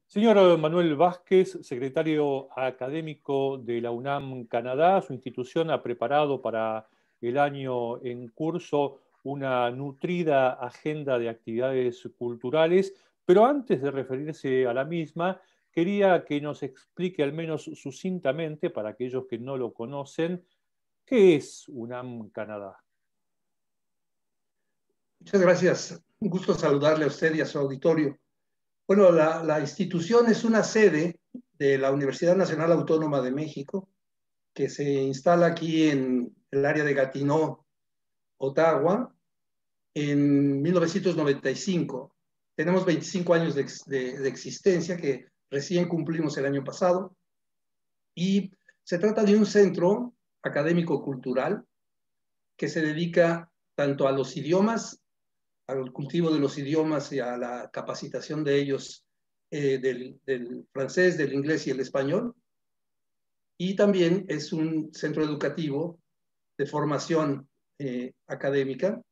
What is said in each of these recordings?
Señor Manuel Vázquez, secretario académico de la UNAM Canadá, su institución ha preparado para el año en curso una nutrida agenda de actividades culturales, pero antes de referirse a la misma, quería que nos explique al menos sucintamente, para aquellos que no lo conocen, ¿qué es UNAM Canadá? Muchas gracias. Un gusto saludarle a usted y a su auditorio. Bueno, la institución es una sede de la Universidad Nacional Autónoma de México, que se instala aquí en el área de Gatineau, Ottawa, en 1995. Tenemos 25 años de existencia que recién cumplimos el año pasado y se trata de un centro académico-cultural que se dedica tanto a los idiomas, al cultivo de los idiomas y a la capacitación de ellos del francés, del inglés y el español. Y también es un centro educativo de formación académica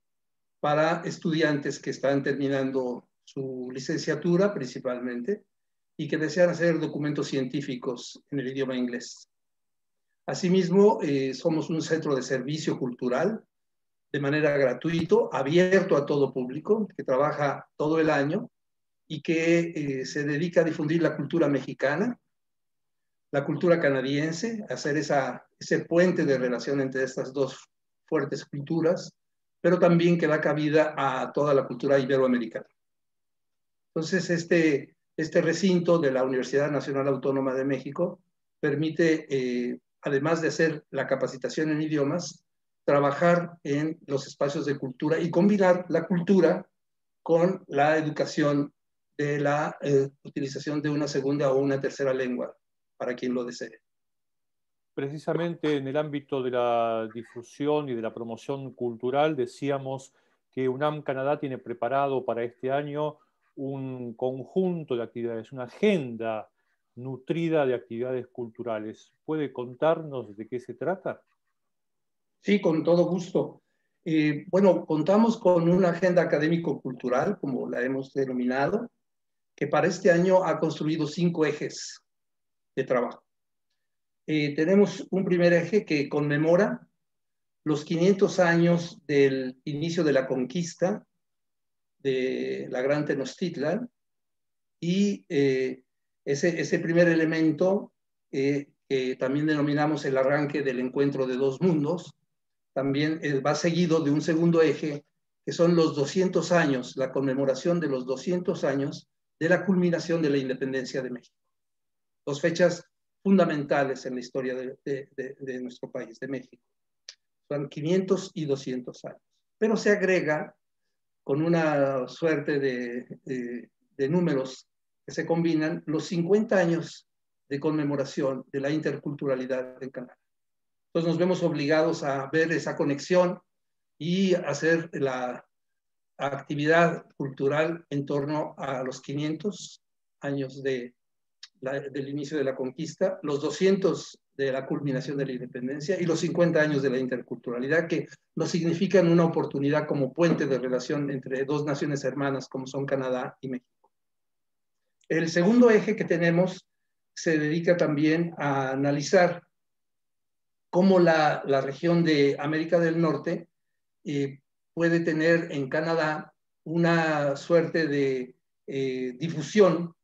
para estudiantes que están terminando su licenciatura principalmente y que desean hacer documentos científicos en el idioma inglés. Asimismo, somos un centro de servicio cultural de manera gratuito, abierto a todo público, que trabaja todo el año y que se dedica a difundir la cultura mexicana, la cultura canadiense, a hacer ese puente de relación entre estas dos fuertes culturas, pero también que da cabida a toda la cultura iberoamericana. Entonces, este recinto de la Universidad Nacional Autónoma de México permite, además de hacer la capacitación en idiomas, trabajar en los espacios de cultura y combinar la cultura con la educación de la utilización de una segunda o una tercera lengua para quien lo desee. Precisamente en el ámbito de la difusión y de la promoción cultural, decíamos que UNAM Canadá tiene preparado para este año un conjunto de actividades, una agenda nutrida de actividades culturales. ¿Puede contarnos de qué se trata? Sí, con todo gusto. Bueno, contamos con una agenda académico-cultural, como la hemos denominado, que para este año ha construido 5 ejes de trabajo. Tenemos un primer eje que conmemora los 500 años del inicio de la conquista de la Gran Tenochtitlan y ese primer elemento que también denominamos el arranque del encuentro de dos mundos, también va seguido de un segundo eje que son los 200 años, la conmemoración de los 200 años de la culminación de la independencia de México. Dos fechas fundamentales en la historia de nuestro país, de México. Son 500 y 200 años. Pero se agrega con una suerte de números que se combinan los 50 años de conmemoración de la interculturalidad en Canadá. Entonces nos vemos obligados a ver esa conexión y hacer la actividad cultural en torno a los 500 años del inicio de la conquista, los 200 de la culminación de la independencia y los 50 años de la interculturalidad, que nos significan una oportunidad como puente de relación entre dos naciones hermanas como son Canadá y México. El segundo eje que tenemos se dedica también a analizar cómo la región de América del Norte puede tener en Canadá una suerte de difusión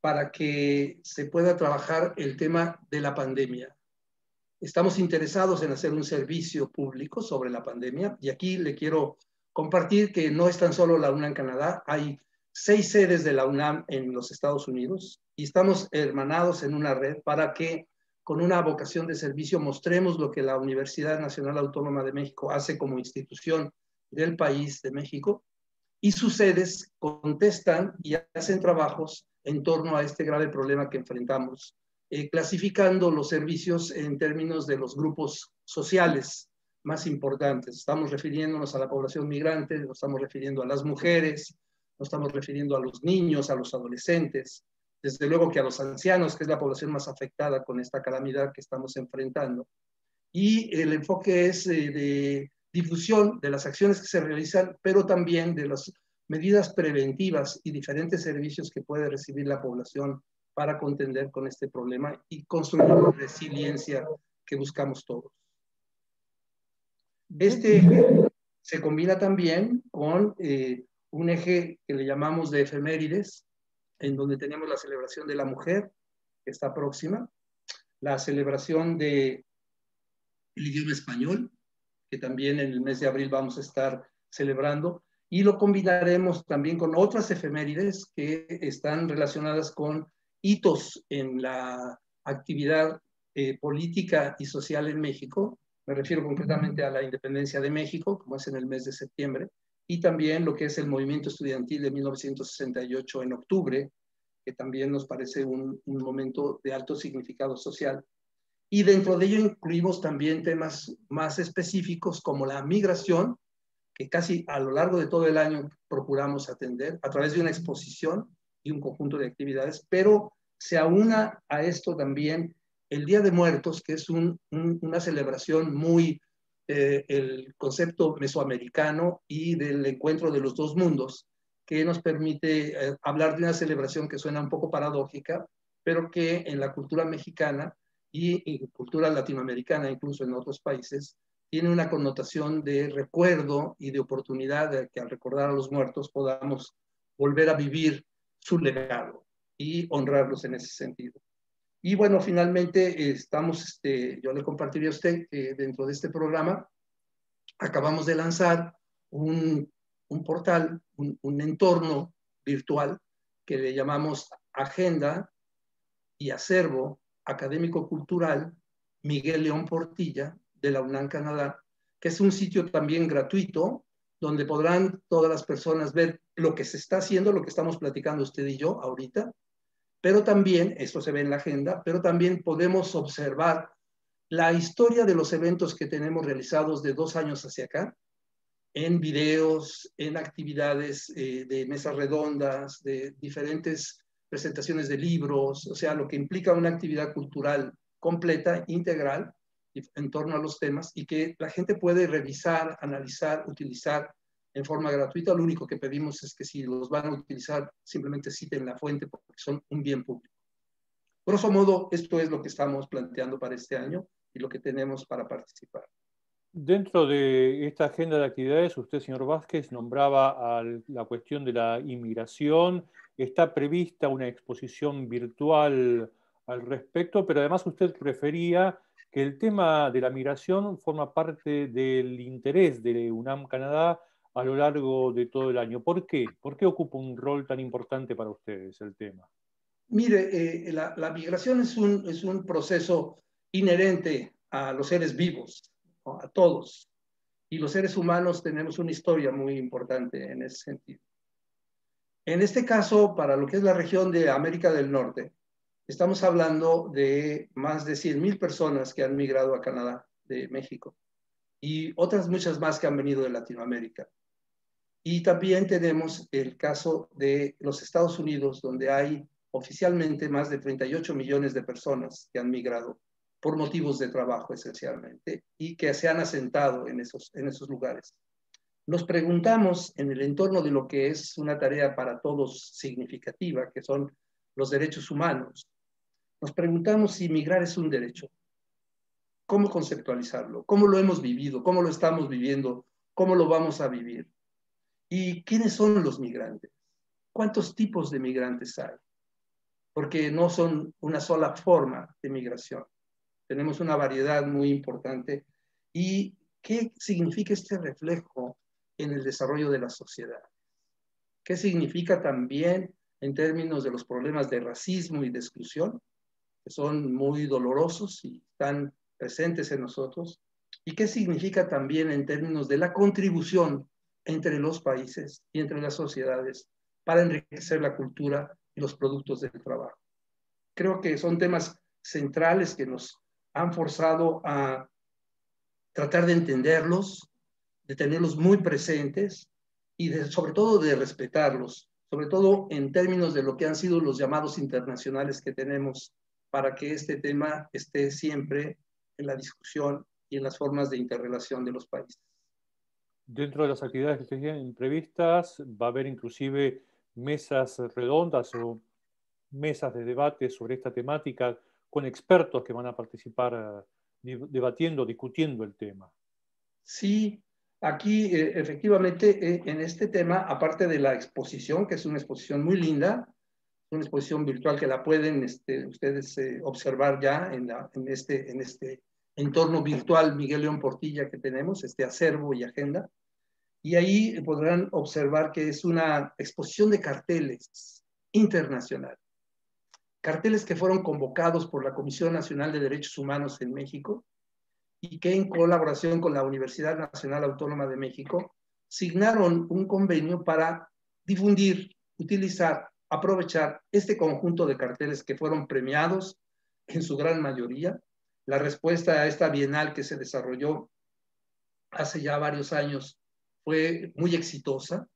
para que se pueda trabajar el tema de la pandemia. Estamos interesados en hacer un servicio público sobre la pandemia y aquí le quiero compartir que no es tan solo la UNAM Canadá, hay 6 sedes de la UNAM en los Estados Unidos y estamos hermanados en una red para que con una vocación de servicio mostremos lo que la Universidad Nacional Autónoma de México hace como institución del país de México y sus sedes contestan y hacen trabajos en torno a este grave problema que enfrentamos, clasificando los servicios en términos de los grupos sociales más importantes. Estamos refiriéndonos a la población migrante, nos estamos refiriendo a las mujeres, nos estamos refiriendo a los niños, a los adolescentes, desde luego que a los ancianos, que es la población más afectada con esta calamidad que estamos enfrentando. Y el enfoque es de difusión de las acciones que se realizan, pero también de las medidas preventivas y diferentes servicios que puede recibir la población para contender con este problema y construir la resiliencia que buscamos todos. Este eje se combina también con un eje que le llamamos de efemérides, en donde tenemos la celebración de la mujer, que está próxima, la celebración del idioma español, que también en el mes de abril vamos a estar celebrando, y lo combinaremos también con otras efemérides que están relacionadas con hitos en la actividad política y social en México. Me refiero concretamente a la independencia de México, como es en el mes de septiembre, y también lo que es el movimiento estudiantil de 1968 en octubre, que también nos parece un momento de alto significado social. Y dentro de ello incluimos también temas más específicos como la migración, que casi a lo largo de todo el año procuramos atender a través de una exposición y un conjunto de actividades, pero se aúna a esto también el Día de Muertos, que es una celebración muy, el concepto mesoamericano y del encuentro de los dos mundos, que nos permite hablar de una celebración que suena un poco paradójica, pero que en la cultura mexicana y cultura latinoamericana, incluso en otros países, tiene una connotación de recuerdo y de oportunidad de que al recordar a los muertos podamos volver a vivir su legado y honrarlos en ese sentido. Y bueno, finalmente yo le compartiría a usted que dentro de este programa acabamos de lanzar un portal, un entorno virtual que le llamamos Agenda y Acervo Académico-Cultural Miguel León Portilla de la UNAM Canadá, que es un sitio también gratuito donde podrán todas las personas ver lo que se está haciendo, lo que estamos platicando usted y yo ahorita, pero también, esto se ve en la agenda, pero también podemos observar la historia de los eventos que tenemos realizados de 2 años hacia acá, en videos, en actividades de mesas redondas, de diferentes presentaciones de libros, o sea, lo que implica una actividad cultural completa, integral, en torno a los temas y que la gente puede revisar, analizar, utilizar en forma gratuita. Lo único que pedimos es que si los van a utilizar, simplemente citen la fuente porque son un bien público. Grosso modo, esto es lo que estamos planteando para este año y lo que tenemos para participar. Dentro de esta agenda de actividades, usted, señor Vázquez, nombraba la cuestión de la inmigración. Está prevista una exposición virtual al respecto, pero además usted refería que el tema de la migración forma parte del interés de UNAM Canadá a lo largo de todo el año. ¿Por qué? ¿Por qué ocupa un rol tan importante para ustedes el tema? Mire, la migración es un proceso inherente a los seres vivos, ¿no? A todos. Y los seres humanos tenemos una historia muy importante en ese sentido. En este caso, para lo que es la región de América del Norte, estamos hablando de más de 100,000 personas que han migrado a Canadá de México y otras muchas más que han venido de Latinoamérica. Y también tenemos el caso de los Estados Unidos, donde hay oficialmente más de 38 millones de personas que han migrado por motivos de trabajo esencialmente y que se han asentado en esos lugares. Nos preguntamos en el entorno de lo que es una tarea para todos significativa, que son los derechos humanos, nos preguntamos si migrar es un derecho. ¿Cómo conceptualizarlo? ¿Cómo lo hemos vivido? ¿Cómo lo estamos viviendo? ¿Cómo lo vamos a vivir? ¿Y quiénes son los migrantes? ¿Cuántos tipos de migrantes hay? Porque no son una sola forma de migración. Tenemos una variedad muy importante. ¿Y qué significa este reflejo en el desarrollo de la sociedad? ¿Qué significa también en términos de los problemas de racismo y de exclusión, que son muy dolorosos y están presentes en nosotros? ¿Y qué significa también en términos de la contribución entre los países y entre las sociedades para enriquecer la cultura y los productos del trabajo? Creo que son temas centrales que nos han forzado a tratar de entenderlos, de tenerlos muy presentes y sobre todo de respetarlos, sobre todo en términos de lo que han sido los llamados internacionales que tenemos para que este tema esté siempre en la discusión y en las formas de interrelación de los países. Dentro de las actividades que se tienen previstas, va a haber inclusive mesas redondas o mesas de debate sobre esta temática con expertos que van a participar debatiendo, discutiendo el tema. Sí, aquí efectivamente en este tema, aparte de la exposición, que es una exposición muy linda, una exposición virtual que la pueden ustedes observar ya en este entorno virtual Miguel León Portilla que tenemos, este acervo y agenda. Y ahí podrán observar que es una exposición de carteles internacional. Carteles que fueron convocados por la Comisión Nacional de Derechos Humanos en México y que en colaboración con la Universidad Nacional Autónoma de México signaron un convenio para difundir, utilizar, aprovechar este conjunto de carteles que fueron premiados en su gran mayoría. La respuesta a esta bienal que se desarrolló hace ya varios años fue muy exitosa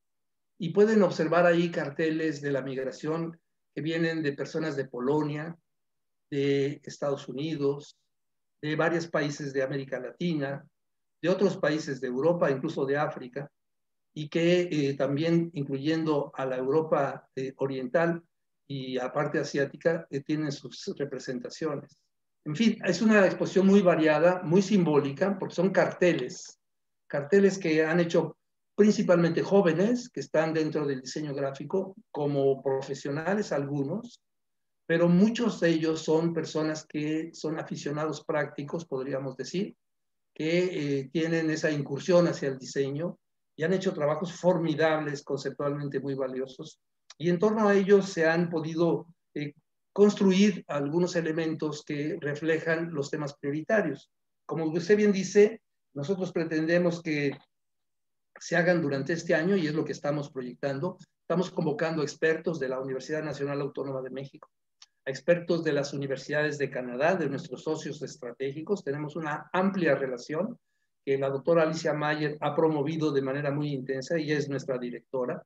y pueden observar ahí carteles de la migración que vienen de personas de Polonia, de Estados Unidos, de varios países de América Latina, de otros países de Europa, incluso de África, y que también, incluyendo a la Europa oriental y a parte asiática, tienen sus representaciones. En fin, es una exposición muy variada, muy simbólica, porque son carteles que han hecho principalmente jóvenes que están dentro del diseño gráfico, como profesionales algunos, pero muchos de ellos son personas que son aficionados prácticos, podríamos decir, que tienen esa incursión hacia el diseño y han hecho trabajos formidables, conceptualmente muy valiosos. Y en torno a ellos se han podido construir algunos elementos que reflejan los temas prioritarios. Como usted bien dice, nosotros pretendemos que se hagan durante este año y es lo que estamos proyectando. Estamos convocando expertos de la Universidad Nacional Autónoma de México, a expertos de las universidades de Canadá, de nuestros socios estratégicos. Tenemos una amplia relación que la doctora Alicia Mayer ha promovido de manera muy intensa. Ella es nuestra directora.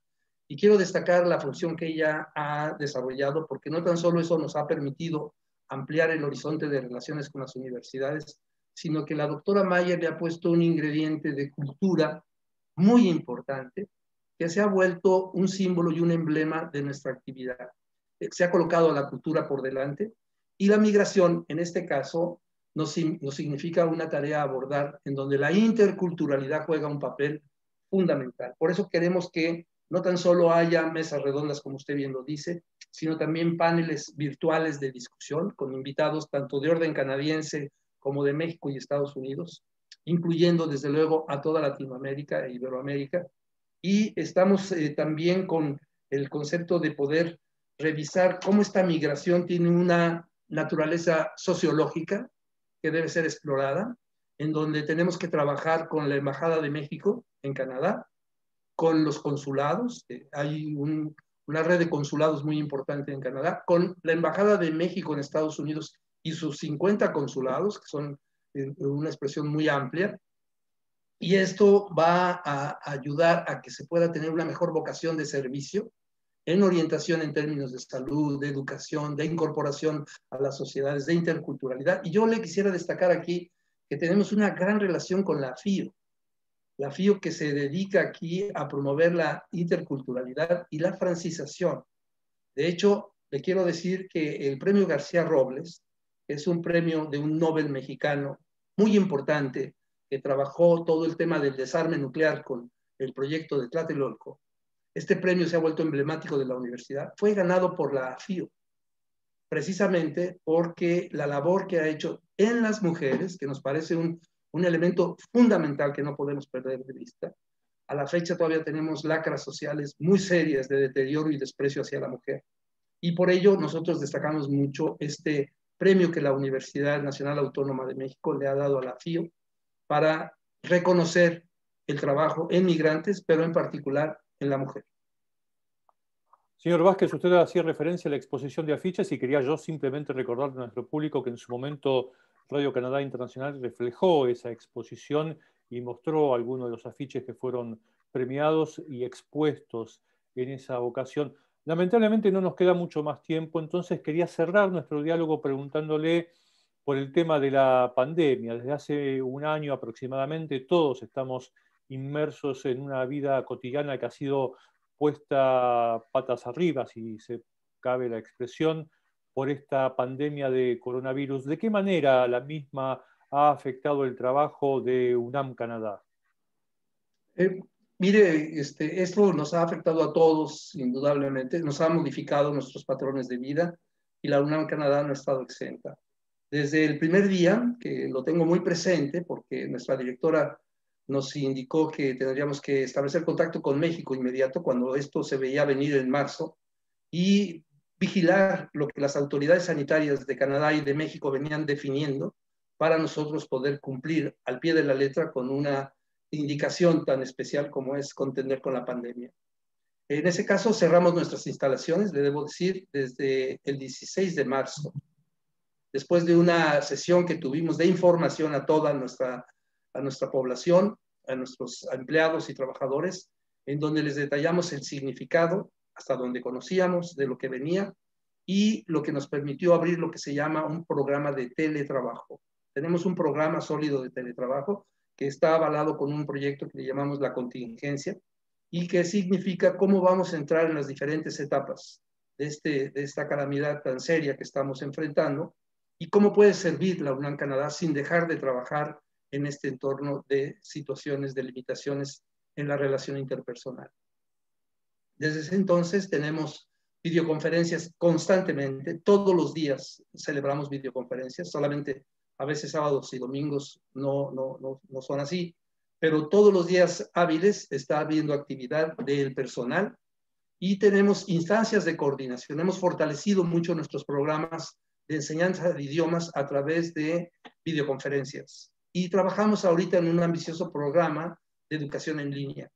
Y quiero destacar la función que ella ha desarrollado, porque no tan solo eso nos ha permitido ampliar el horizonte de relaciones con las universidades, sino que la doctora Mayer le ha puesto un ingrediente de cultura muy importante que se ha vuelto un símbolo y un emblema de nuestra actividad. Se ha colocado a la cultura por delante y la migración, en este caso, nos significa una tarea a abordar en donde la interculturalidad juega un papel fundamental. Por eso queremos que no tan solo haya mesas redondas, como usted bien lo dice, sino también paneles virtuales de discusión con invitados tanto de orden canadiense como de México y Estados Unidos, incluyendo desde luego a toda Latinoamérica e Iberoamérica. Y estamos también con el concepto de poder revisar cómo esta migración tiene una naturaleza sociológica que debe ser explorada, en donde tenemos que trabajar con la Embajada de México en Canadá, con los consulados, hay una red de consulados muy importante en Canadá, con la Embajada de México en Estados Unidos y sus 50 consulados, que son una expresión muy amplia, y esto va a ayudar a que se pueda tener una mejor vocación de servicio en orientación en términos de salud, de educación, de incorporación a las sociedades, de interculturalidad. Y yo le quisiera destacar aquí que tenemos una gran relación con la FIO que se dedica aquí a promover la interculturalidad y la francización. De hecho, le quiero decir que el premio García Robles es un premio de un Nobel mexicano muy importante que trabajó todo el tema del desarme nuclear con el proyecto de Tlatelolco. Este premio se ha vuelto emblemático de la universidad. Fue ganado por la FIO, precisamente porque la labor que ha hecho en las mujeres, que nos parece un elemento fundamental que no podemos perder de vista. A la fecha todavía tenemos lacras sociales muy serias de deterioro y desprecio hacia la mujer. Y por ello nosotros destacamos mucho este premio que la Universidad Nacional Autónoma de México le ha dado a la FIO para reconocer el trabajo en migrantes, pero en particular en la mujer. Señor Vázquez, usted hacía referencia a la exposición de afiches y quería yo simplemente recordar a nuestro público que en su momento Radio Canadá Internacional reflejó esa exposición y mostró algunos de los afiches que fueron premiados y expuestos en esa ocasión. Lamentablemente no nos queda mucho más tiempo, entonces quería cerrar nuestro diálogo preguntándole por el tema de la pandemia. Desde hace un año aproximadamente todos estamos inmersos en una vida cotidiana que ha sido puesta patas arriba, si se cabe la expresión, por esta pandemia de coronavirus. ¿De qué manera la misma ha afectado el trabajo de UNAM Canadá? Mire, esto nos ha afectado a todos, indudablemente, nos ha modificado nuestros patrones de vida y la UNAM Canadá no ha estado exenta. Desde el primer día, que lo tengo muy presente, porque nuestra directora nos indicó que tendríamos que establecer contacto con México inmediato cuando esto se veía venir en marzo y vigilar lo que las autoridades sanitarias de Canadá y de México venían definiendo para nosotros poder cumplir al pie de la letra con una indicación tan especial como es contender con la pandemia. En ese caso cerramos nuestras instalaciones, le debo decir, desde el 16 de marzo, después de una sesión que tuvimos de información a toda nuestra población, a nuestros empleados y trabajadores, en donde les detallamos el significado, hasta donde conocíamos de lo que venía, y lo que nos permitió abrir lo que se llama un programa de teletrabajo. Tenemos un programa sólido de teletrabajo que está avalado con un proyecto que le llamamos la contingencia y que significa cómo vamos a entrar en las diferentes etapas de esta calamidad tan seria que estamos enfrentando y cómo puede servir la UNAM Canadá sin dejar de trabajar en este entorno de situaciones de limitaciones en la relación interpersonal. Desde ese entonces tenemos videoconferencias constantemente, todos los días celebramos videoconferencias, solamente a veces sábados y domingos no son así, pero todos los días hábiles está habiendo actividad del personal y tenemos instancias de coordinación. Hemos fortalecido mucho nuestros programas de enseñanza de idiomas a través de videoconferencias y trabajamos ahorita en un ambicioso programa de educación en línea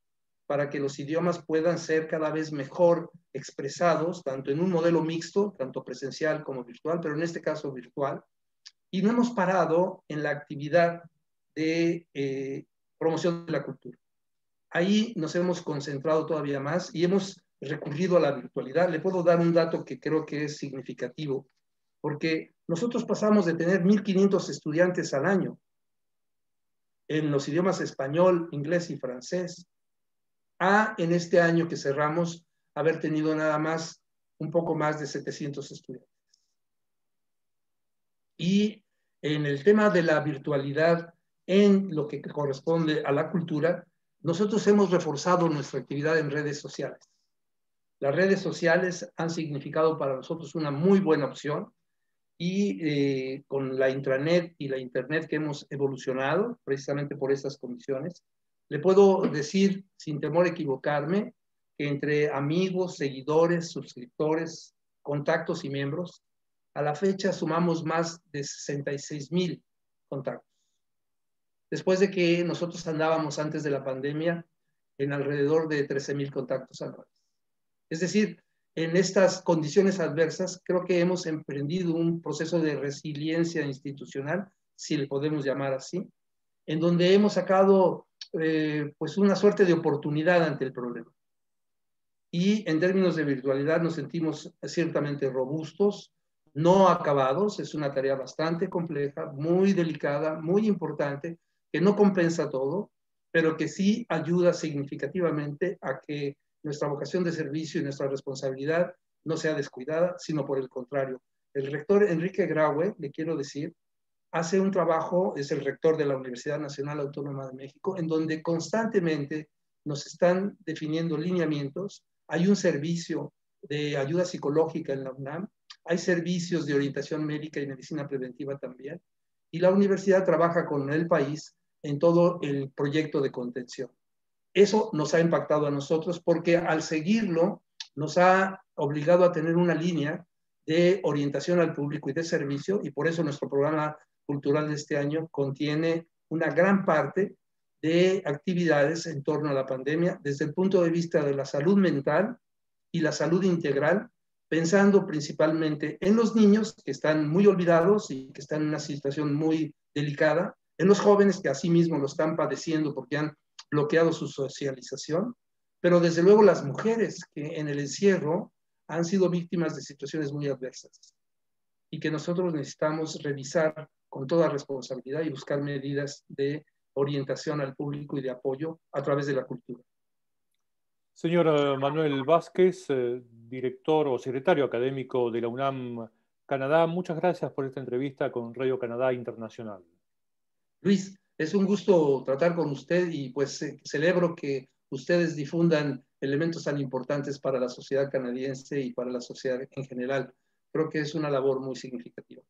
para que los idiomas puedan ser cada vez mejor expresados, tanto en un modelo mixto, tanto presencial como virtual, pero en este caso virtual. Y no hemos parado en la actividad de promoción de la cultura. Ahí nos hemos concentrado todavía más y hemos recurrido a la virtualidad. Le puedo dar un dato que creo que es significativo, porque nosotros pasamos de tener 1,500 estudiantes al año en los idiomas español, inglés y francés, a en este año que cerramos haber tenido nada más un poco más de 700 estudiantes. Y en el tema de la virtualidad, en lo que corresponde a la cultura, nosotros hemos reforzado nuestra actividad en redes sociales. Las redes sociales han significado para nosotros una muy buena opción y con la intranet y la internet que hemos evolucionado precisamente por estas condiciones, le puedo decir, sin temor a equivocarme, que entre amigos, seguidores, suscriptores, contactos y miembros, a la fecha sumamos más de 66,000 contactos. Después de que nosotros andábamos antes de la pandemia en alrededor de 13,000 contactos anuales. Es decir, en estas condiciones adversas, creo que hemos emprendido un proceso de resiliencia institucional, si le podemos llamar así, en donde hemos sacado pues una suerte de oportunidad ante el problema. Y en términos de virtualidad nos sentimos ciertamente robustos, no acabados, es una tarea bastante compleja, muy delicada, muy importante, que no compensa todo, pero que sí ayuda significativamente a que nuestra vocación de servicio y nuestra responsabilidad no sea descuidada, sino por el contrario. El rector Enrique Graue, le quiero decir, hace un trabajo, es el rector de la Universidad Nacional Autónoma de México, en donde constantemente nos están definiendo lineamientos. Hay un servicio de ayuda psicológica en la UNAM, hay servicios de orientación médica y medicina preventiva también, y la universidad trabaja con el país en todo el proyecto de contención. Eso nos ha impactado a nosotros porque al seguirlo nos ha obligado a tener una línea de orientación al público y de servicio, y por eso nuestro programa cultural de este año contiene una gran parte de actividades en torno a la pandemia desde el punto de vista de la salud mental y la salud integral, pensando principalmente en los niños que están muy olvidados y que están en una situación muy delicada, en los jóvenes que asimismo lo están padeciendo porque han bloqueado su socialización, pero desde luego las mujeres que en el encierro han sido víctimas de situaciones muy adversas y que nosotros necesitamos revisar con toda responsabilidad y buscar medidas de orientación al público y de apoyo a través de la cultura. Señor Manuel Vázquez, director o secretario académico de la UNAM Canadá, muchas gracias por esta entrevista con Radio Canadá Internacional. Luis, es un gusto tratar con usted y pues celebro que ustedes difundan elementos tan importantes para la sociedad canadiense y para la sociedad en general. Creo que es una labor muy significativa.